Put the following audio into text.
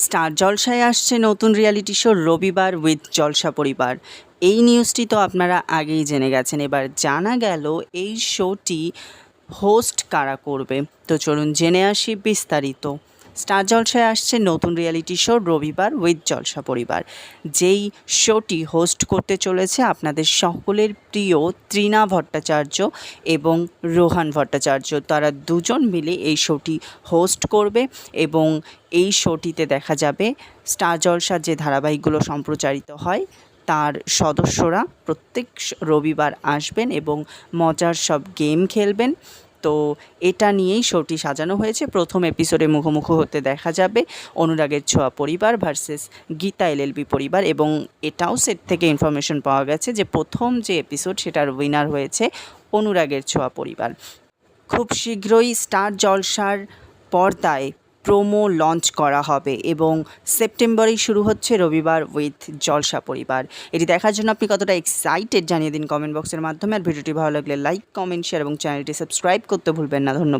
Star জলসায় আসছে নতুন রিয়ালিটি শো রবিবার উইথ জলসা পরিবার। এই নিউজটি তো আপনারা আগেই জেনে গেছেন। এবার জানা গেল এই শোটি হোস্ট কারা করবে। তো চলুন জেনে আসি বিস্তারিত। স্টার জলসায় আসছে নতুন রিয়ালিটি শো রবিবার উইথ জলসা পরিবার। যেই শোটি হোস্ট করতে চলেছে আপনাদের সকলের প্রিয় তৃণা ভট্টাচার্য এবং রোহান ভট্টাচার্য। তারা দুজন মিলে এই শোটি হোস্ট করবে এবং এই শোটিতে দেখা যাবে স্টার জলসার যে ধারাবাহিকগুলো সম্প্রচারিত হয় তার সদস্যরা প্রত্যেক রবিবার আসবেন এবং মজার সব গেম খেলবেন। তো এটা নিয়েই শোটি সাজানো হয়েছে। প্রথম এপিসোডে মুখোমুখি হতে দেখা যাবে অনুরাগের ছোঁয়া পরিবার ভার্সেস গীতা এলএলবি পরিবার, এবং এটাও সেট থেকে ইনফরমেশন পাওয়া গেছে যে প্রথম যে এপিসোড সেটার উইনার হয়েছে অনুরাগের ছোঁয়া পরিবার। খুব শীঘ্রই স্টার জলসার পর্দায় প্রোমো লঞ্চ করা হবে এবং সেপ্টেম্বরেই শুরু হচ্ছে রবিবার উইথ জলসা পরিবার। এটি দেখার জন্য আপনি কতটা এক্সাইটেড জানিয়ে দিন কমেন্ট বক্সের মাধ্যমে। আর ভিডিওটি ভালো লাগলে লাইক, কমেন্ট, শেয়ার এবং চ্যানেলটি সাবস্ক্রাইব করতে ভুলবেন না। ধন্যবাদ।